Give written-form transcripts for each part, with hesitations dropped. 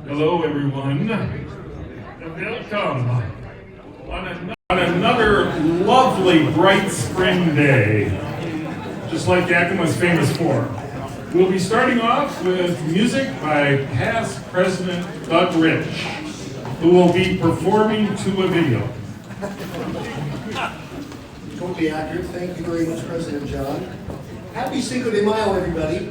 Hello, everyone. Welcome on another lovely, bright spring day, just like Yakima is famous for. We'll be starting off with music by past President Doug Rich, who will be performing to a video. Totally accurate. Thank you very much, President John. Happy Cinco de Mayo, everybody.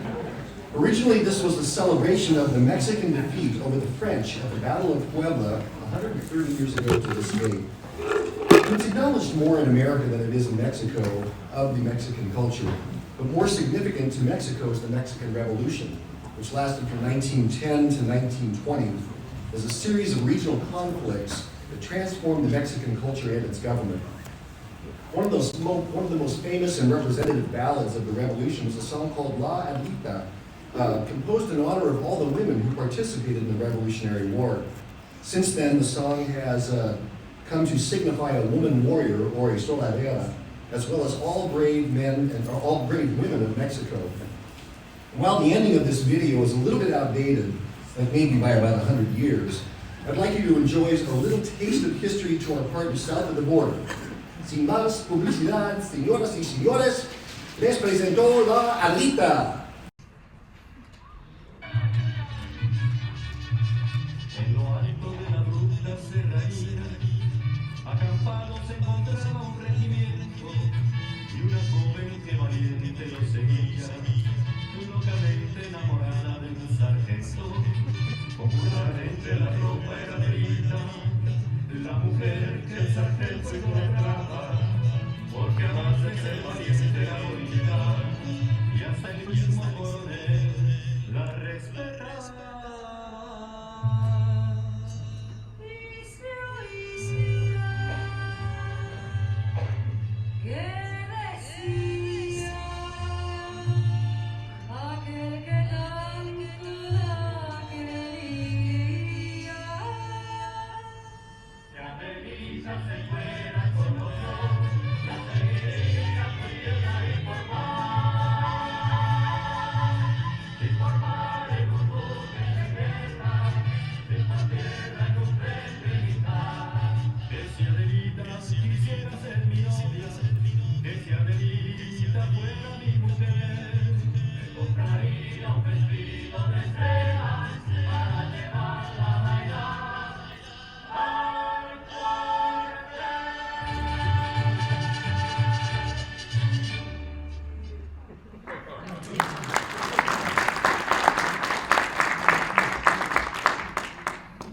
Originally, this was a celebration of the Mexican defeat over the French at the Battle of Puebla 130 years ago to this day. It's acknowledged more in America than it is in Mexico of the Mexican culture. But more significant to Mexico is the Mexican Revolution, which lasted from 1910 to 1920 as a series of regional conflicts that transformed the Mexican culture and its government. One of the most famous and representative ballads of the Revolution is a song called La Adlita, composed in honor of all the women who participated in the Revolutionary War. Since then, the song has come to signify a woman warrior, or a soldadera, as well as all brave men and all brave women of Mexico. And while the ending of this video is a little bit outdated, like maybe by about 100 years, I'd like you to enjoy a little taste of history to our partners south of the border. Sin más publicidad, señoras y señores, les presento La Adlita. Acampado se encontraba un regimiento y una joven que valiente lo seguía, locamente enamorada de un sargento. Popularmente la ropa era negrita, la mujer que el sargento idolatraba, porque además de ser valiente era bonita y hasta el mismo coronel la respetaba.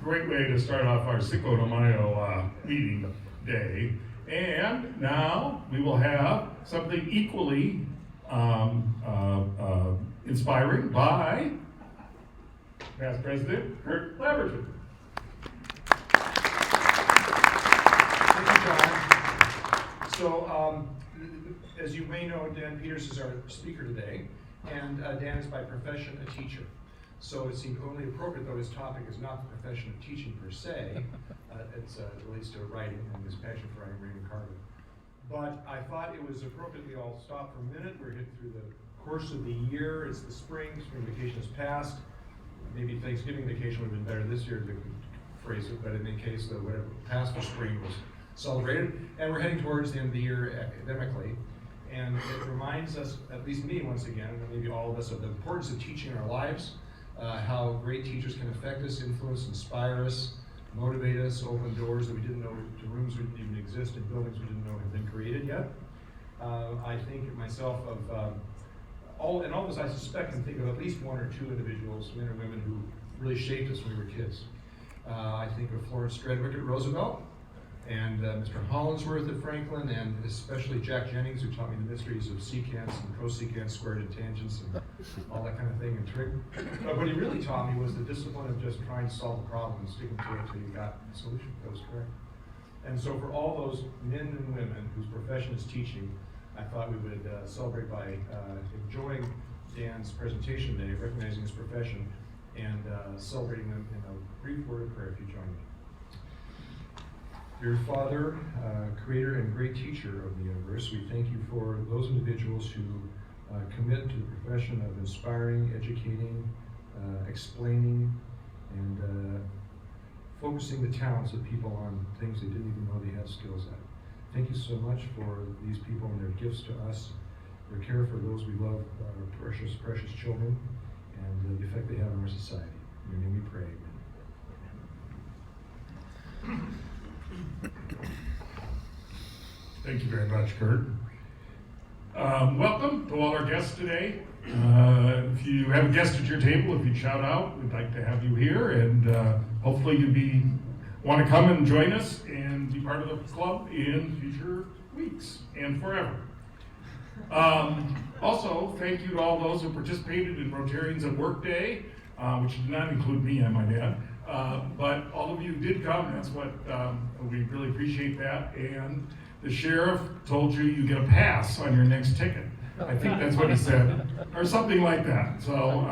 Great way to start off our Cinco de Mayo meeting day. And now we will have something equally inspiring by past President Kurt Laverton. Thank you, John. So, as you may know, Dan Peters is our speaker today, and Dan is by profession a teacher. So it seemed only appropriate, though his topic is not the profession of teaching per se, it relates to writing and his passion for writing, Raymond Carver. But I thought it was appropriate we all stop for a minute. We're hitting through the course of the year. It's the spring vacation has passed. Maybe Thanksgiving vacation would have been better this year to phrase it, but in any case, whatever passed for spring was celebrated. And we're heading towards the end of the year academically. And it reminds us, at least me once again, and maybe all of us, of the importance of teaching in our lives. How great teachers can affect us, influence, inspire us, motivate us, open doors that we didn't know, to rooms that didn't even exist, and buildings we didn't know had been created yet. I think myself of all of us, I suspect, can think of at least one or two individuals, men or women, who really shaped us when we were kids. I think of Florence Stradwick at Roosevelt, and Mr. Hollingsworth at Franklin, and especially Jack Jennings, who taught me the mysteries of secants and cosecants, squared and tangents, and all that kind of thing, and trig. But what he really taught me was the discipline of just trying to solve a problem and sticking to it until you got the solution that was correct. And so for all those men and women whose profession is teaching, I thought we would celebrate by enjoying Dan's presentation today, recognizing his profession, and celebrating them in a brief word of prayer, if you join me. Dear Father, creator and great teacher of the universe, we thank you for those individuals who commit to the profession of inspiring, educating, explaining, and focusing the talents of people on things they didn't even know they had skills at. Thank you so much for these people and their gifts to us, their care for those we love, our precious, precious children, and the effect they have on our society. In your name we pray. Amen. Thank you very much, Kurt. Welcome to all our guests today. If you have a guest at your table, if you shout out, we'd like to have you here, and hopefully you want to come and join us and be part of the club in future weeks and forever. Also, thank you to all those who participated in Rotarians at Work Day, which did not include me, I might add. But all of you did come, that's what we really appreciate that. And the sheriff told you get a pass on your next ticket. I think that's what he said, or something like that. So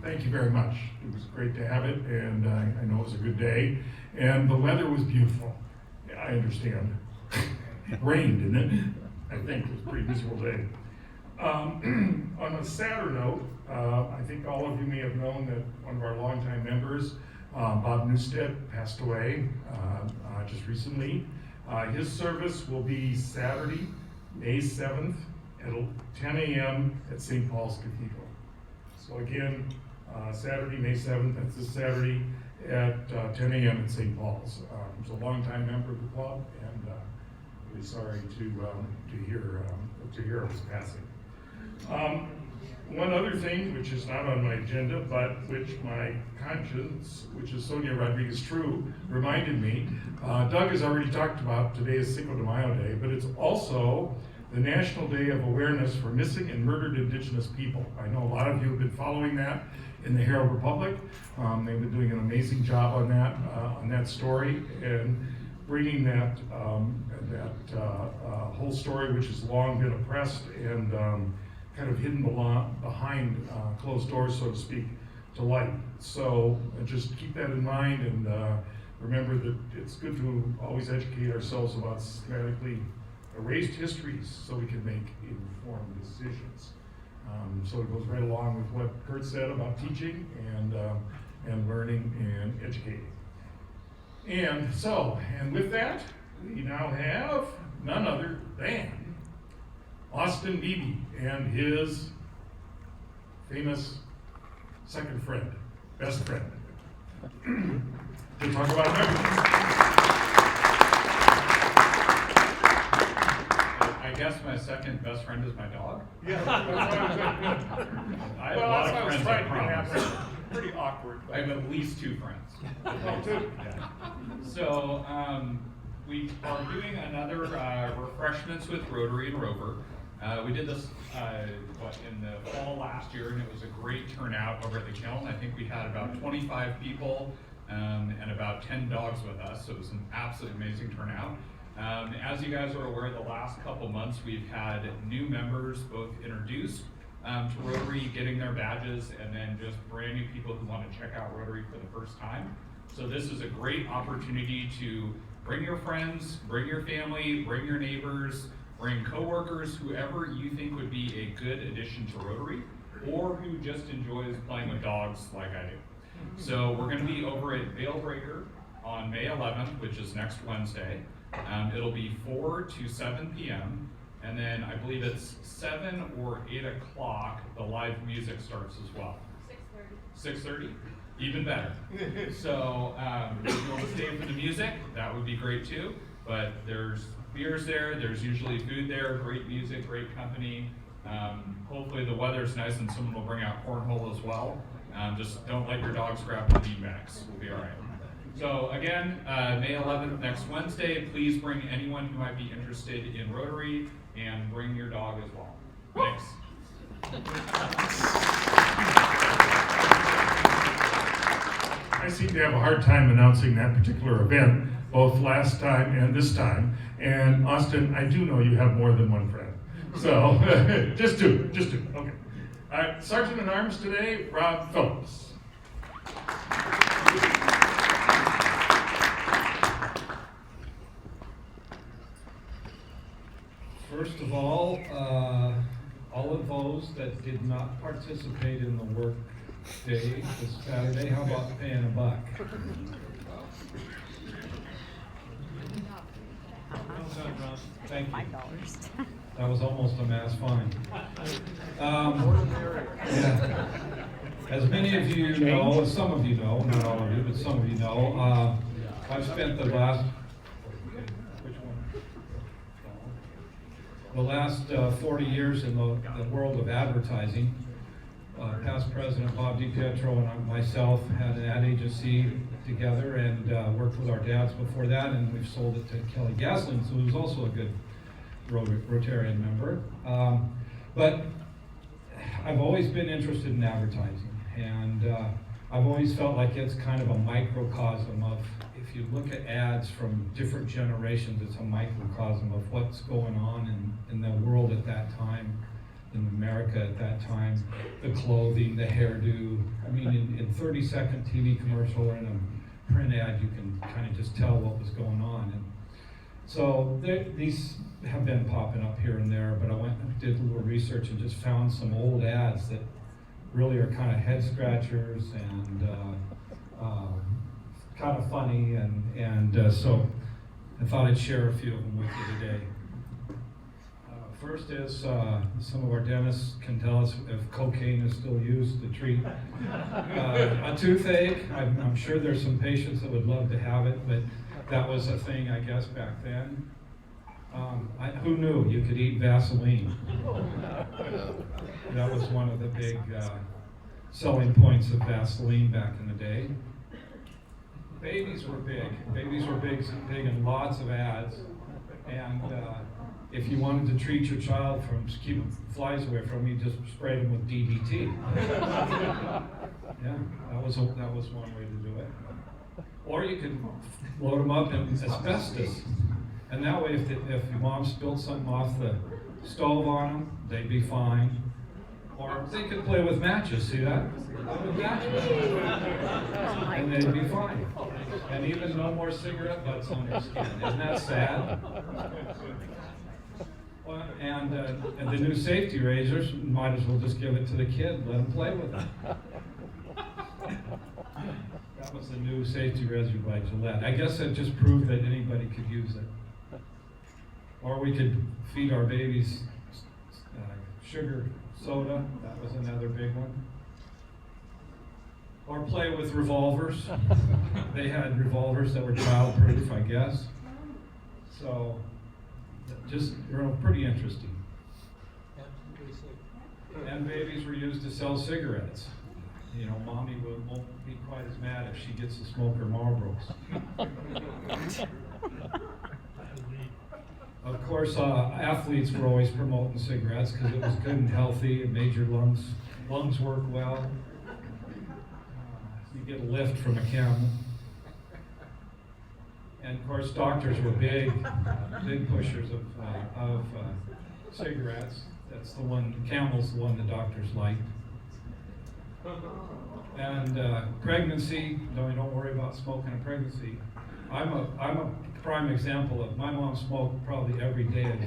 thank you very much. It was great to have it, and I know it was a good day. And the weather was beautiful. Yeah, I understand. It rained, didn't it? I think it was a pretty miserable day. On a sadder note, I think all of you may have known that one of our longtime members, Bob Newstead, passed away just recently. His service will be Saturday, May 7th at 10 a.m. at St. Paul's Cathedral. So again, Saturday, May 7th, that's this Saturday at 10 a.m. at St. Paul's. He was a longtime member of the club, and really sorry to hear of his passing. One other thing, which is not on my agenda, but which my conscience, which is Sonia Rodriguez True, reminded me. Doug has already talked about today is Cinco de Mayo Day, but it's also the National Day of Awareness for Missing and Murdered Indigenous People. I know a lot of you have been following that in the Herald Republic. They've been doing an amazing job on that story and bringing that whole story, which has long been oppressed and kind of hidden behind closed doors, so to speak, to light. So just keep that in mind, and remember that it's good to always educate ourselves about systematically erased histories so we can make informed decisions. So it goes right along with what Kurt said about teaching and learning and educating. And with that, we now have none other than Austin Beebe and his famous second friend, best friend, to talk about memories. I guess my second best friend is my dog. Yeah. I have a lot of friends, I promise. Pretty awkward. I have at least 2 friends. Oh, two. Yeah. So we are doing another refreshments with Rotary and Rover. We did this in the fall last year, and it was a great turnout over at the kiln. I think we had about 25 people and about 10 dogs with us, so it was an absolutely amazing turnout. As you guys are aware, the last couple months we've had new members both introduced to Rotary, getting their badges, and then just brand new people who want to check out Rotary for the first time. So this is a great opportunity to bring your friends, bring your family, bring your neighbors, bring coworkers, whoever you think would be a good addition to Rotary, or who just enjoys playing with dogs like I do. So we're going to be over at Veil Breaker on May 11th, which is next Wednesday. It'll be 4 to 7 p.m. And then I believe it's 7 or 8 o'clock, the live music starts as well. 6:30. 6:30? Even better. So if you want to stay for the music, that would be great too. But there's beers there, there's usually food there, great music, great company. Hopefully the weather's nice and someone will bring out cornhole as well. Just don't let your dogs grab the beanbags. We'll be all right. So again, May 11th, next Wednesday, please bring anyone who might be interested in Rotary and bring your dog as well. Thanks. I seem to have a hard time announcing that particular event, both last time and this time. And Austin, I do know you have more than one friend. So, just two, okay. All right, Sergeant at Arms today, Rob Phillips. First of all of those that did not participate in the work Day this Saturday. How about paying $1? Well done, Ron. Thank you. That was almost a mass fine. Yeah. As many of you know, some of you know, not all of you, but some of you know, I've spent the last, the last 40 years in the world of advertising. Past President Bob DiPietro and myself had an ad agency together and worked with our dads before that, and we've sold it to Kelly Gasoline, so he was also a good Rotarian member. But I've always been interested in advertising, and I've always felt like it's kind of a microcosm of, if you look at ads from different generations, it's a microcosm of what's going on in the world at that time, in America at that time, the clothing, the hairdo. I mean, in 30-second TV commercial or in a print ad, you can kind of just tell what was going on. And so these have been popping up here and there, but I went and did a little research and just found some old ads that really are kind of head scratchers and kind of funny, and so I thought I'd share a few of them with you today. First is, some of our dentists can tell us if cocaine is still used to treat a toothache. I'm sure there's some patients that would love to have it, but that was a thing, I guess, back then. Who knew you could eat Vaseline? That was one of the big selling points of Vaseline back in the day. Babies were big. Babies were big in lots of ads. And if you wanted to treat your child from keep flies away from you, just sprayed them with DDT. Yeah, that was one way to do it. Or you could load them up in asbestos, and that way, if your mom spilled something off the stove on them, they'd be fine. Or they could play with matches. See that? Play with matches, and they'd be fine. And even no more cigarette butts on their skin. Isn't that sad? Well, and the new safety razors, might as well just give it to the kid, let them play with it. That was the new safety razor by Gillette. I guess that just proved that anybody could use it. Or we could feed our babies sugar soda. That was another big one. Or play with revolvers. They had revolvers that were child-proof, I guess. So, just pretty interesting. And babies were used to sell cigarettes. You know, mommy won't be quite as mad if she gets to smoke her Marlboros. Of course, athletes were always promoting cigarettes because it was good and healthy. It made your lungs work well. You get a lift from a camel. And of course, doctors were big pushers of cigarettes. That's the one. Camel's the one the doctors liked. And pregnancy. Don't worry about smoking a pregnancy. I'm a prime example of my mom smoked probably every day of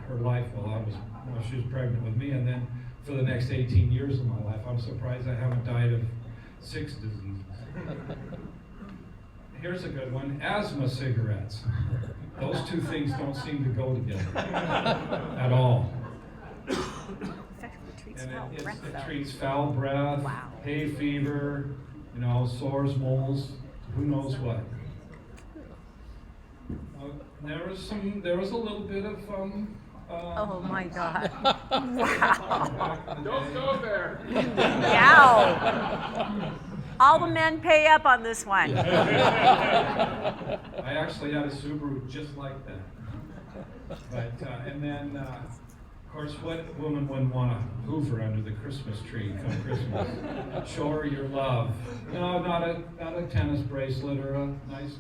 her life while she was pregnant with me, and then for the next 18 years of my life. I'm surprised I haven't died of 6 diseases. Here's a good one, asthma cigarettes. Those two things don't seem to go together at all. And it treats foul breath, hay fever, sores, moles, who knows what. There was a little bit of oh my God! Wow! Don't go there. Wow! All the men pay up on this one. I actually had a Subaru just like that. But and then, of course, what woman wouldn't want to hoover under the Christmas tree come Christmas? Show her your love. No, not a tennis bracelet or a nice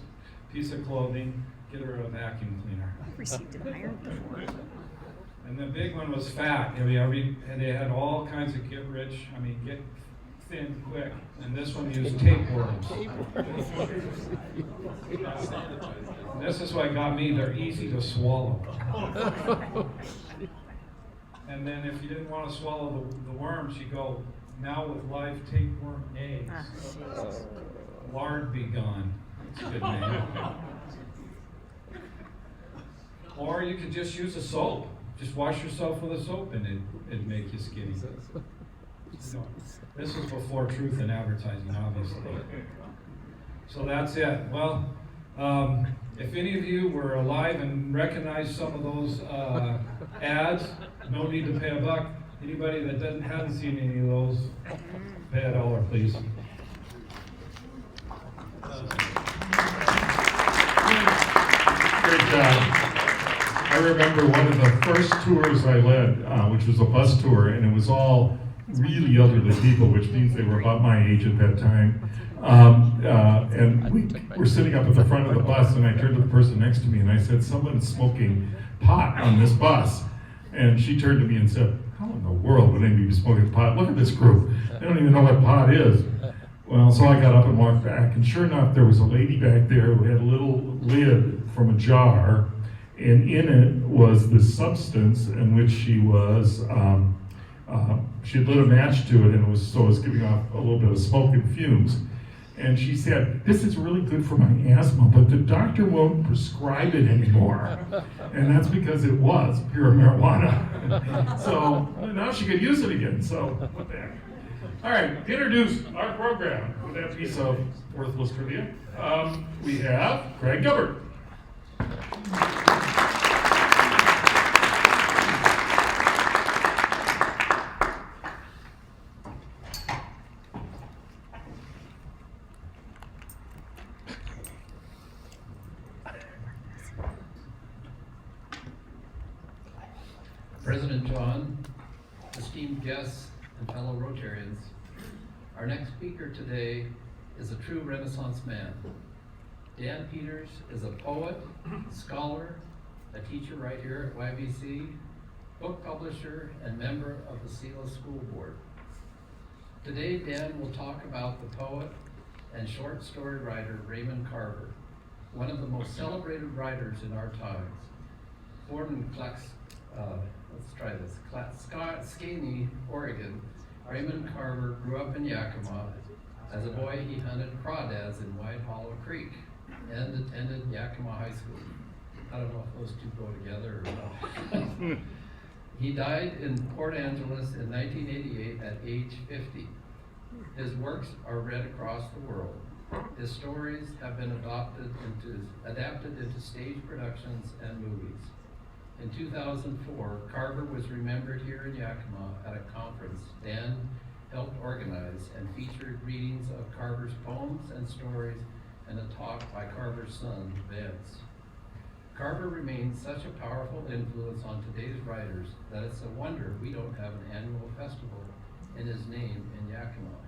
piece of clothing. Get her a vacuum cleaner. I've received an iron before. And the big one was fat. And they had all kinds of get thin quick. And this one used tapeworms. This is what got me. They're easy to swallow. And then if you didn't want to swallow the worms, you go now with live tapeworm eggs. Lard be gone. That's a good name. Or you could just use a soap. Just wash yourself with a soap and it'd make you skinny. No, this was before truth in advertising, obviously. So that's it. Well, if any of you were alive and recognized some of those ads, no need to pay a buck. Anybody that hasn't seen any of those, pay $1, please. Great job. I remember one of the first tours I led, which was a bus tour, and it was all really elderly people, which means they were about my age at that time. And we were sitting up at the front of the bus, and I turned to the person next to me and I said, "Someone's smoking pot on this bus." And she turned to me and said, "How in the world would anybody be smoking pot? Look at this group. They don't even know what pot is." Well, so I got up and walked back, and sure enough, there was a lady back there who had a little lid from a jar, and in it was this substance in which she was, she had lit a match to it, and it was giving off a little bit of smoke and fumes. And she said, "This is really good for my asthma, but the doctor won't prescribe it anymore." And that's because it was pure marijuana. So now she could use it again, so what the heck. All right, to introduce our program with that piece of worthless trivia, we have Craig Gilbert. President John, esteemed guests, and fellow Rotarians, our next speaker today is a true Renaissance man. Dan Peters is a poet, scholar, a teacher right here at YVC, book publisher, and member of the SELA School Board. Today, Dan will talk about the poet and short story writer Raymond Carver, one of the most celebrated writers in our times. Born in Skaney, Oregon, Raymond Carver grew up in Yakima. As a boy, he hunted crawdads in White Hollow Creek and attended Yakima High School. I don't know if those two go together or not. He died in Port Angeles in 1988 at age 50. His works are read across the world. His stories have been adapted into stage productions and movies. In 2004, Carver was remembered here in Yakima at a conference Dan helped organize and featured readings of Carver's poems and stories and a talk by Carver's son, Vance. Carver remains such a powerful influence on today's writers that it's a wonder we don't have an annual festival in his name in Yakima.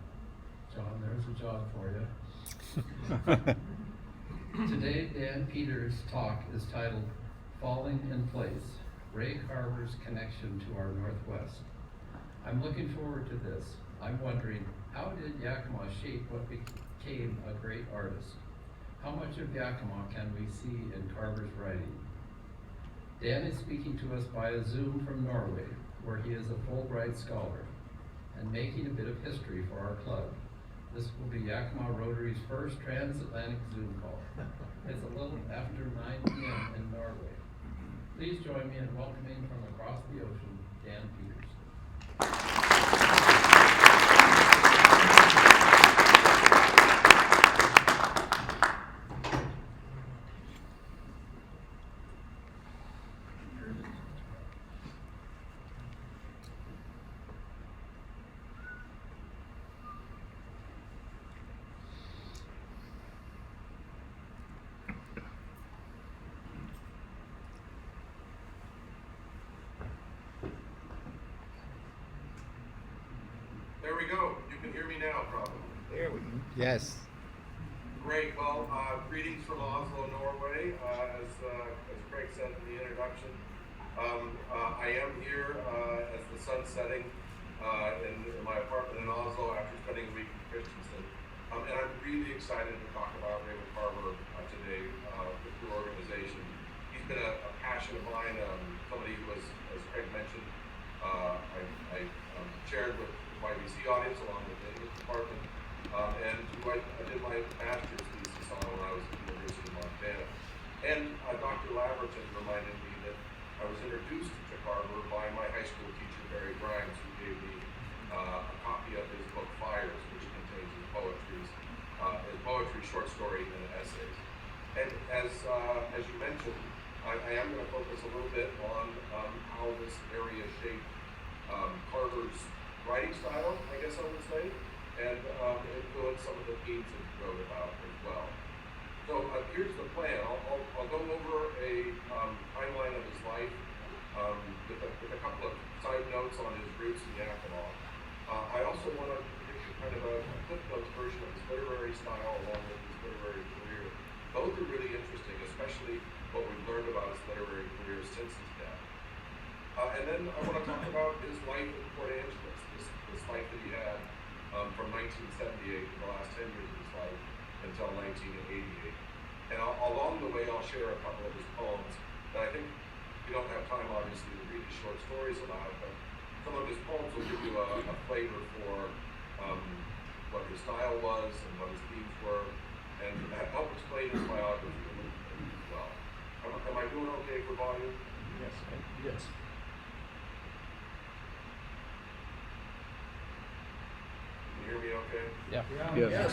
John, there's a job for you. Today, Dan Peters' talk is titled Falling in Place, Ray Carver's Connection to Our Northwest. I'm looking forward to this. I'm wondering, how did Yakima shape what became a great artist? How much of Yakima can we see in Carver's writing? Dan is speaking to us via Zoom from Norway, where he is a Fulbright scholar, and making a bit of history for our club. This will be Yakima Rotary's first transatlantic Zoom call. It's a little after 9 p.m. in Norway. Please join me in welcoming from across the ocean, Dan Peters. There we go. You can hear me now, probably. There we go. Yes. Great. Well, greetings from Oslo, Norway. As Craig said in the introduction, I am here as the sun's setting in my apartment in Oslo after spending a week in Christensen. And I'm really excited to talk about Raymond Carver today with your organization. He's been a passion of mine, somebody who was, as Craig mentioned, I chaired with YVC YBC audience along with the English department, and who I did my master's thesis on when I was at the University of Montana. And Dr. Laverton reminded me that I was introduced to Carver by my high school teacher, Barry Grimes, who gave me a copy of his book Fires, which contains his poetry, short story, and essays. And as you mentioned, I am going to focus a little bit on how this area shaped Carver's writing style, I guess I would say, and influenced some of the themes that he wrote about as well. So here's the plan. I'll go over a timeline of his life with a couple of side notes on his roots in Yakima. I also want to give you kind of a clip notes version of his literary style along with his literary career. Both are really interesting, especially what we've learned about his literary career since his death. And then I want to talk about his life in Port Angeles, this life that he had from 1978, the last 10 years of his life, until 1988. And along the way, I'll share a couple of his poems that I think we don't have time, obviously, to read the short stories aloud, but some of his poems will give you a flavor for what his style was and what his themes were, and help explain his biography a little bit as well. Am I doing okay for volume? Yes. Yes. Can you hear me okay? Yeah. Yes.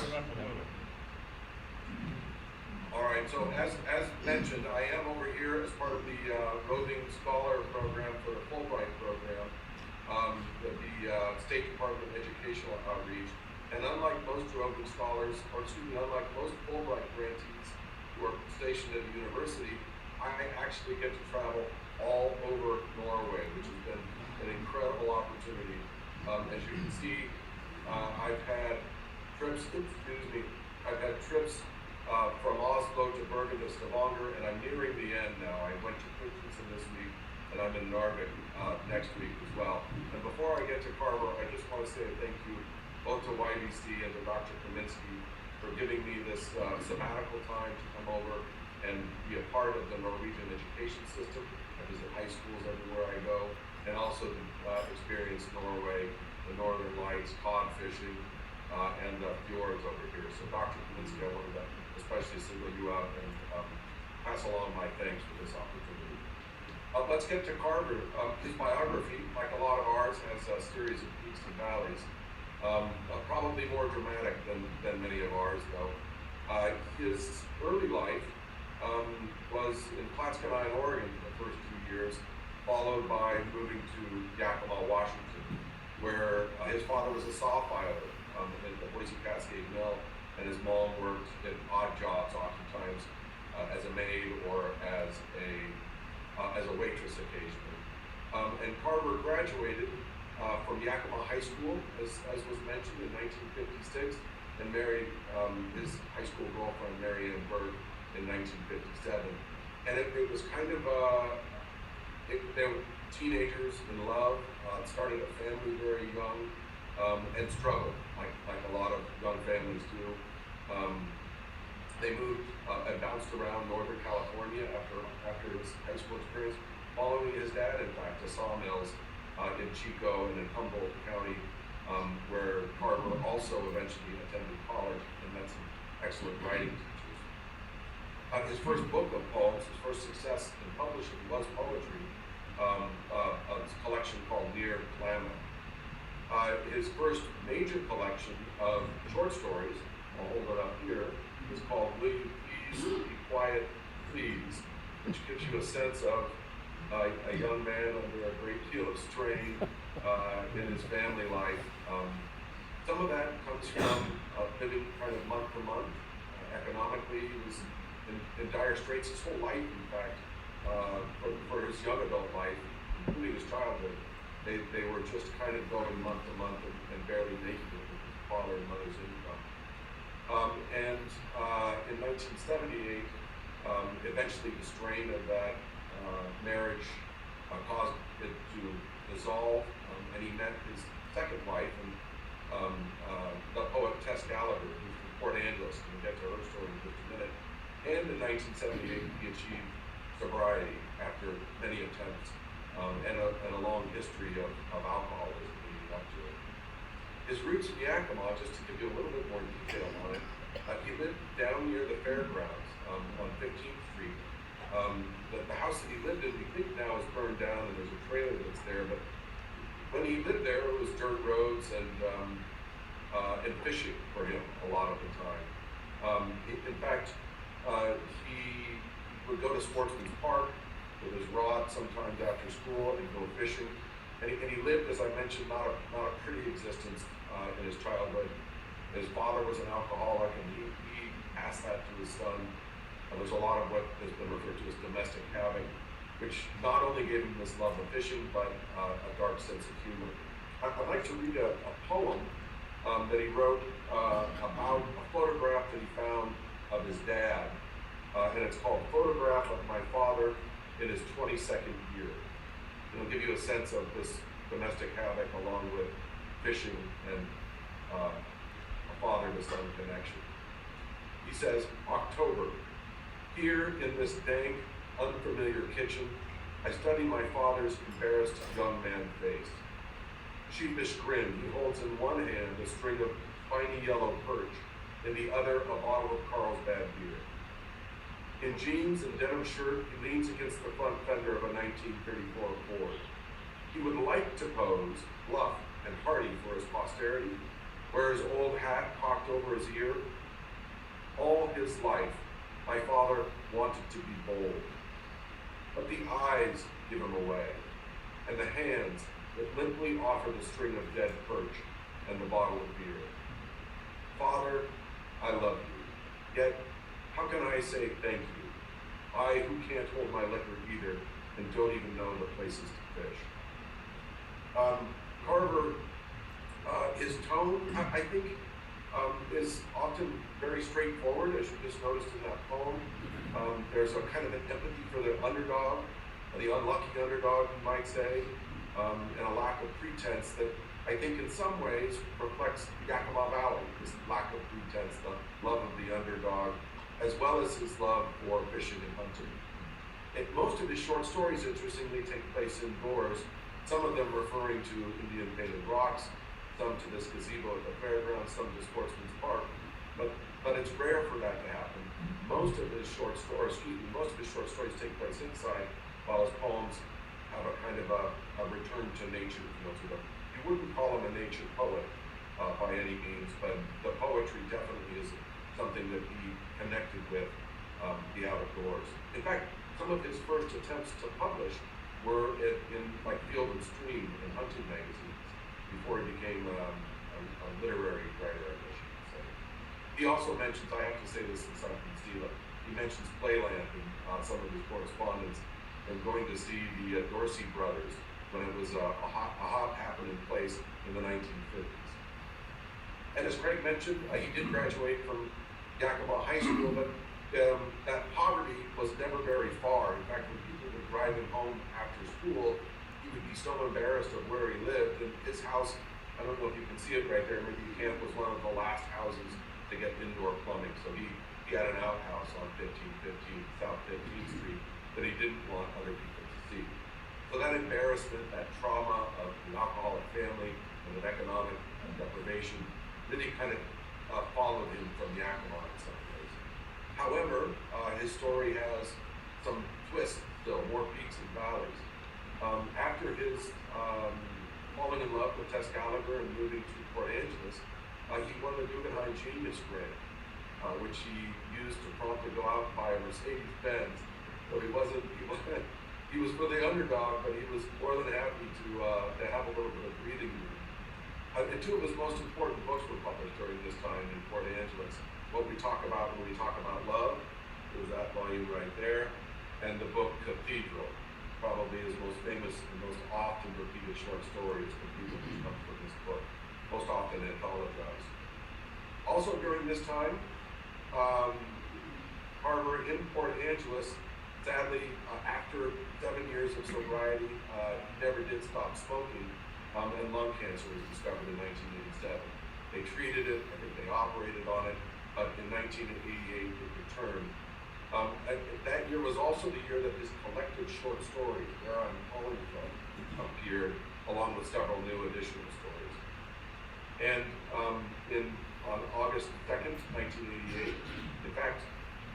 All right, so as mentioned, I am over here as part of the Roving Scholar Program for the Fulbright Program, the State Department of Educational Outreach. And unlike most Roving Scholars, or excuse me, unlike most Fulbright grantees who are stationed at a university, I actually get to travel all over Norway, which has been an incredible opportunity. As you can see, I've had trips from Oslo to Bergen to Stavanger, and I'm nearing the end now. I went to Kristiansand this week, and I'm in Narvik next week as well. And before I get to Carver, I just want to say thank you both to YBC and to Dr. Kaminsky for giving me this sabbatical time to come over and be a part of the Norwegian education system. I visit high schools everywhere I go, and also to experience Norway, the Northern Lights, cod fishing, and the fjords over here. So Dr. Kaminsky, I wanted to especially single you out and pass along my thanks for this opportunity. Let's get to Carver. His biography, like a lot of ours, has a series of peaks and valleys. Probably more dramatic than many of ours, though. His early life was in Clatskanie, Oregon for the first 2 years, followed by moving to Yakima, Washington, where his father was a saw filer at the Boise Cascade Mill, and his mom worked in odd jobs, oftentimes as a maid or as a waitress occasionally. And Carver graduated from Yakima High School, as was mentioned, in 1956, and married his high school girlfriend, Mary Ann Berg, in 1957. And it was kind of, they were teenagers in love, started a family very young, and struggled, like a lot of young families do. They moved and bounced around Northern California after his high school experience, following his dad, in fact, to sawmills in Chico and in Humboldt County, where Carver also eventually attended college and met some excellent writing teachers. His first book of poems, his first success in publishing was poetry, a collection called Near Klamath. His first major collection of short stories, I'll hold it up here, is called Will You Please Be Quiet, Please, which gives you a sense of a young man under a great deal of strain in his family life. Some of that comes from living kind of month to month. Economically, he was in dire straits his whole life, in fact, for his young adult life, including his childhood. They were just kind of going month to month and barely making it with his father and mother's income. And in 1978, eventually the strain of that marriage caused it to dissolve, and he met his second wife, and the poet Tess Gallagher, who's from Port Angeles, and we'll get to her story in just a minute. And in 1978, he achieved sobriety after many attempts, and a long history of alcoholism leading up to it. His roots in Yakima, just to give you a little bit more detail on it, he lived down near the fairgrounds on 15th Street. The house that he lived in, we think now is burned down and there's a trailer that's there, but when he lived there, it was dirt roads and fishing for him a lot of the time. In fact, he would go to Sportsman's Park with his rod sometimes after school and go fishing. And he lived, as I mentioned, not a pretty existence in his childhood. His father was an alcoholic, and he passed that to his son. There's a lot of what has been referred to as domestic havoc, which not only gave him this love of fishing, but a dark sense of humor. I'd like to read a poem that he wrote about a photograph that he found of his dad, and it's called "Photograph of My Father in His 22nd Year." It'll give you a sense of this domestic havoc along with fishing and a father to son connection. He says, October, here in this dank, unfamiliar kitchen, I study my father's embarrassed young man face. Sheepish grin, he holds in one hand a string of spiny yellow perch, in the other a bottle of Carlsbad beer. In jeans and denim shirt, he leans against the front fender of a 1934 Ford. He would like to pose, bluff and hearty for his posterity, wear his old hat cocked over his ear. All his life, my father wanted to be bold. But the eyes give him away, and the hands that limply offer the string of dead perch and the bottle of beer. Father, I love you, yet how can I say thank you? I who can't hold my liquor either and don't even know the places to fish. Carver, his tone, I think, is often very straightforward, as you just noticed in that poem. There's a kind of an empathy for the underdog, the unlucky underdog, you might say, and a lack of pretense that I think in some ways reflects Yakima Valley, this lack of pretense, the love of the underdog, as well as his love for fishing and hunting. And most of his short stories, interestingly, take place indoors, some of them referring to Indian painted rocks, some to this gazebo at the fairgrounds, some to Sportsman's Park, but it's rare for that to happen. Most of his short stories take place inside, while his poems have a kind of a return to nature feel to them. You wouldn't call him a nature poet by any means, but the poetry definitely is something that he connected with the outdoors. In fact, some of his first attempts to publish were in like Field and Stream and hunting magazines before he became a literary writer, I guess you could say. He also mentions, I have to say this since I can steal it, he mentions Playland in some of his correspondence and going to see the Dorsey brothers when it was a hot happening place in the 1950s. And as Craig mentioned, he did graduate from Yakima High School, but that poverty was never very far. In fact, when people would drive him home after school, he would be so embarrassed of where he lived. And his house, I don't know if you can see it right there, maybe you can't, was one of the last houses to get indoor plumbing. So he had an outhouse on 1515 South 15th Street that he didn't want other people to see. So that embarrassment, that trauma of an alcoholic family and of economic deprivation really kind of followed him from Yakima in some ways. However, his story has some twists still, more peaks and valleys. After his falling in love with Tess Gallagher and moving to Port Angeles, he won the Guggenheim Genius Grant, which he used to promptly go out and buy a Mercedes-Benz. So he was for the underdog, but he was more than happy to have a little bit of breathing room. And two of his most important books were published during this time in Port Angeles. What we talk about when we talk about love, is that volume right there, and the book Cathedral, probably his most famous and most often repeated short story is Cathedral, which comes from this book, most often anthologized. Also during this time, Carver in Port Angeles, sadly, after 7 years of sobriety, never did stop smoking, and lung cancer was discovered in 1987. They treated it, I think they operated on it, but in 1988 it returned. That year was also the year that his collected short stories, Where I'm Calling From, appeared, along with several new additional stories. And on August 2nd, 1988, in fact,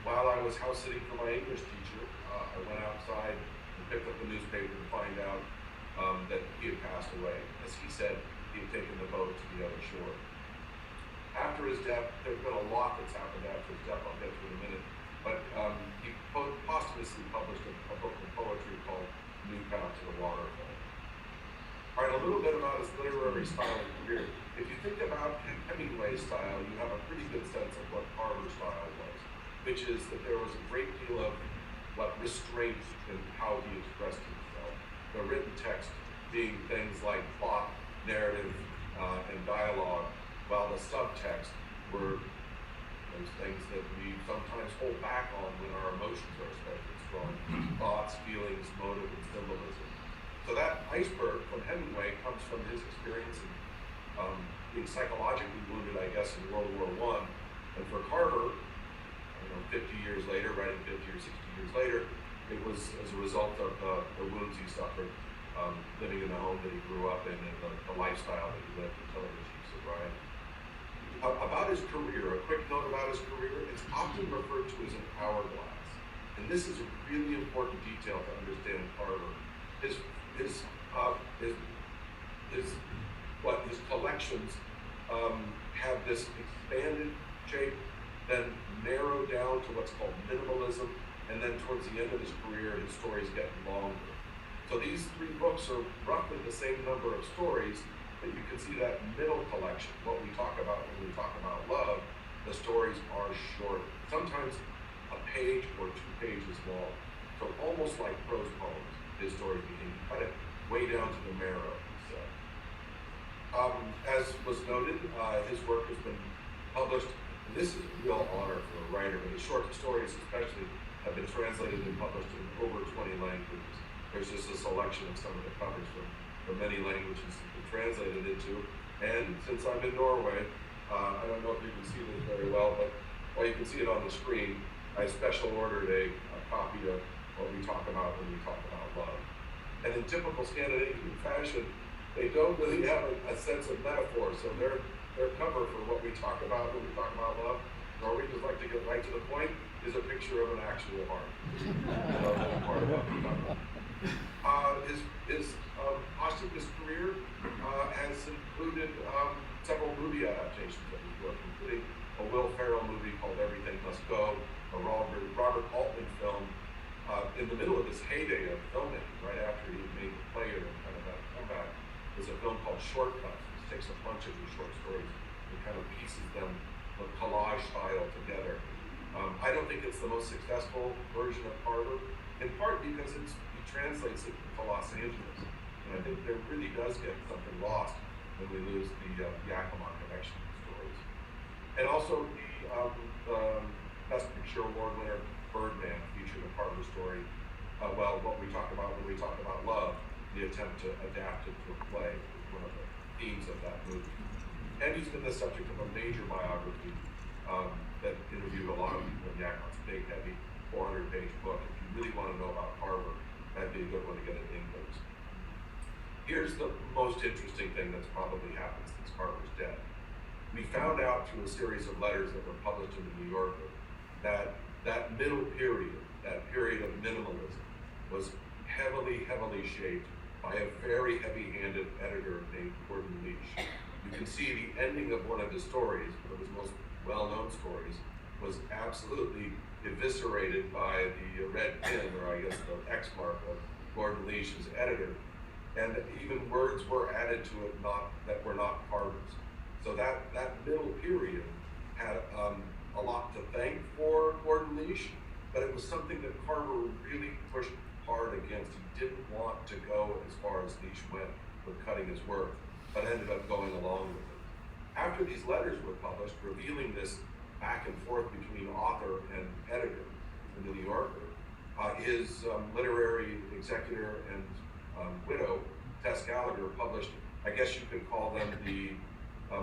while I was house sitting for my English teacher, I went outside and picked up the newspaper to find out that he had passed away. As he said, he had taken the boat to the other shore. After his death, there's been a lot that's happened after his death. I'll get to in a minute. But he posthumously published a book of poetry called New Path to the Waterfall. All right, a little bit about his literary style and career. If you think about Hemingway's style, you have a pretty good sense of what Carver's style was, which is that there was a great deal of restraint in how he expressed himself. The written text being things like plot, narrative, and dialogue, while the subtext were those things that we sometimes hold back on when our emotions are especially strong. Thoughts, feelings, motive, and symbolism. So that iceberg from Hemingway comes from his experience in being psychologically wounded, I guess, in World War I. And for Carver, 50 years later, writing 50 or 60 years later, it was as a result of the wounds he suffered living in the home that he grew up in and the lifestyle that he lived until he achieved sobriety. About his career, a quick note about his career, it's often referred to as an hourglass. And this is a really important detail to understand Carver. His collections have this expanded shape, then narrowed down to what's called minimalism, and then towards the end of his career, his stories get longer. So these three books are roughly the same number of stories, but you can see that middle collection, what we talk about when we talk about love, the stories are short, sometimes a page or 2 pages long. So almost like prose poems, his stories became cut it way down to the marrow, he said. As was noted, his work has been published, and this is a real honor for a writer, but his short stories especially have been translated and published in over 20 languages. There's just a selection of some of the covers from many languages that have been translated into. And since I'm in Norway, I don't know if you can see this very well, but you can see it on the screen. I special ordered a copy of what we talk about when we talk about love. And in typical Scandinavian fashion, they don't really have a sense of metaphor. So their cover for what we talk about when we talk about love, Norwegians like to get right to the point, is a picture of an actual heart. So that's part of what we talk about. His posthumous career has included several movie adaptations of his work, including a Will Ferrell movie called Everything Must Go, a Robert Altman film in the middle of his heyday of filmmaking, right after he made The Player and kind of had a comeback, was a film called Shortcuts, which takes a bunch of his short stories and kind of pieces them with collage style together. I don't think it's the most successful version of Carver, in part because he translates it to Los Angeles. And I think there really does get something lost when we lose the Yakima connection stories. And also the Best Picture Award winner Birdman featured a Carver story. What we talk about when we talk about love, the attempt to adapt it to a play is one of the themes of that movie. And he's been the subject of a major biography that interviewed a lot of people in Yakima. It's a big, heavy 400-page book. If you really want to know about Carver, that'd be a good one to get in English. Here's the most interesting thing that's probably happened since Carver's death. We found out through a series of letters that were published in the New Yorker that middle period, that period of minimalism, was heavily shaped by a very heavy-handed editor named Gordon Leach. You can see the ending of one of his stories, one of his most well-known stories, was absolutely eviscerated by the red pin, or I guess the X mark of Gordon Leach as editor. And even words were added to it that were not Carver's. So that middle period had a lot to thank for Gordon Leach, but it was something that Carver really pushed hard against. He didn't want to go as far as Leach went with cutting his work, but ended up going along with it. After these letters were published, revealing this back and forth between author and editor in the New Yorker, his literary executor and widow, Tess Gallagher, published, I guess you could call them the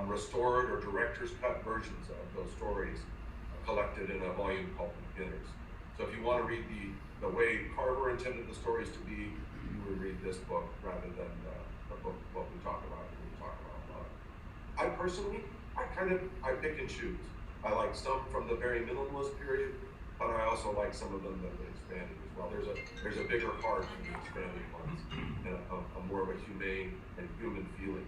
restored or director's cut versions of those stories collected in a volume called Beginners. So if you want to read the way Carver intended the stories to be, you would read this book rather than the book what we talk about when we talk about love. I personally, I pick and choose. I like some from the very minimalist period, but I also like some of them that have been expanded as well. There's a bigger heart in the expanded ones, and a more of a humane and human feeling.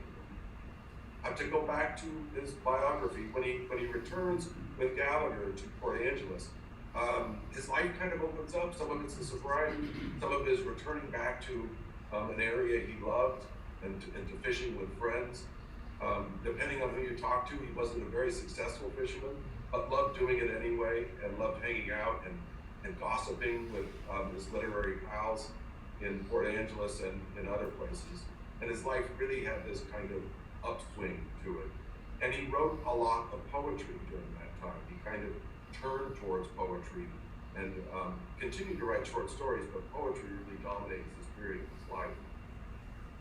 To go back to his biography, when he returns with Gallagher to Port Angeles, his life kind of opens up. Some of it's the sobriety, some of it is returning back to an area he loved and to fishing with friends. Depending on who you talk to, he wasn't a very successful fisherman, but loved doing it anyway and loved hanging out and gossiping with his literary pals in Port Angeles and in other places. And his life really had this kind of upswing to it. And he wrote a lot of poetry during that time. He kind of turned towards poetry and continued to write short stories, but poetry really dominates this period of his life.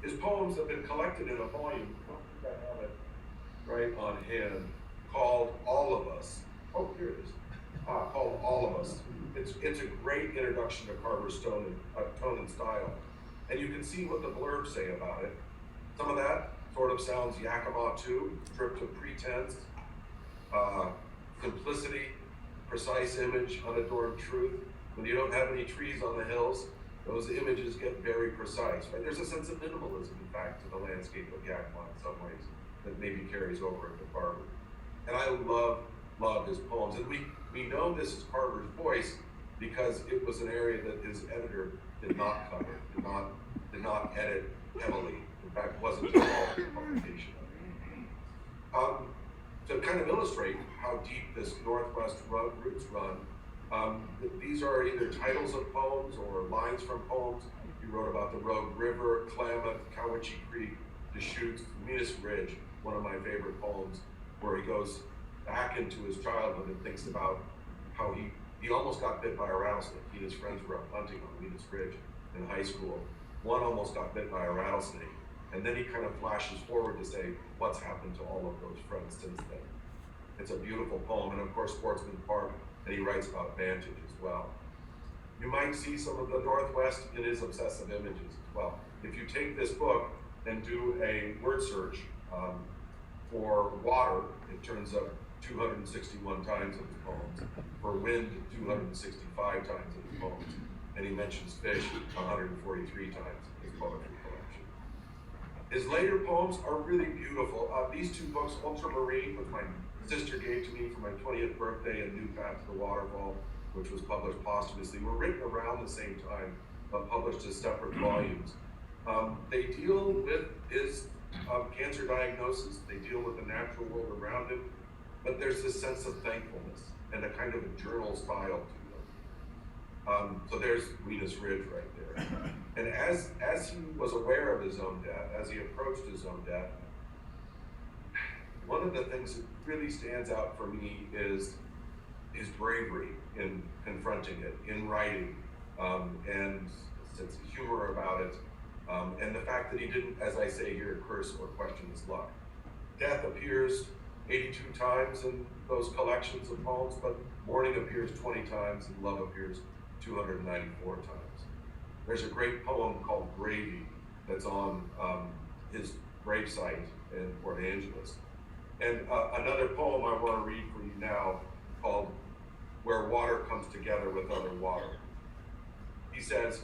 His poems have been collected in a volume, I have it right on hand, called All of Us. Oh, here it is. Called All of Us. It's a great introduction to Carver's tone and style. And you can see what the blurbs say about it. Some of that sort of sounds Yakima too, stripped of pretense, simplicity, precise image, unadorned truth. When you don't have any trees on the hills, those images get very precise, right? There's a sense of minimalism, in fact, to the landscape of Yakima in some ways that maybe carries over into Carver. And I love his poems. And we know this is Carver's voice because it was an area that his editor did not cover, did not edit heavily. In fact, wasn't involved in the publication of it. To kind of illustrate how deep this Northwest roots run, these are either titles of poems or lines from poems. He wrote about the Rogue River, Klamath, Cowiche Creek, Deschutes, Venus Ridge, one of my favorite poems, where he goes back into his childhood and thinks about how he almost got bit by a rattlesnake. He and his friends were up hunting on Venus Ridge in high school. One almost got bit by a rattlesnake. And then he kind of flashes forward to say what's happened to all of those friends since then. It's a beautiful poem, and of course Sportsman Park, and he writes about Vantage as well. You might see some of the Northwest in his obsessive images as well. If you take this book and do a word search for water, it turns up 261 times in his poems. For wind, 265 times in his poems. And he mentions fish 143 times in his poetry collection. His later poems are really beautiful. These two books, Ultramarine, which my sister gave to me for my 20th birthday, and New Path to the Waterfall, which was published posthumously, were written around the same time, but published as separate volumes. They deal with his cancer diagnosis, they deal with the natural world around him, but there's this sense of thankfulness and a kind of a journal style to them. So there's Venus Ridge right there. And as he was aware of his own death, as he approached his own death, one of the things that really stands out for me is his bravery in confronting it, in writing, and a sense of humor about it, and the fact that he didn't, as I say here, curse or question his luck. Death appears 82 times in those collections of poems, but mourning appears 20 times and love appears 294 times. There's a great poem called Gravy that's on his gravesite in Port Angeles. And another poem I want to read for you now called Where Water Comes Together with Other Water. He says,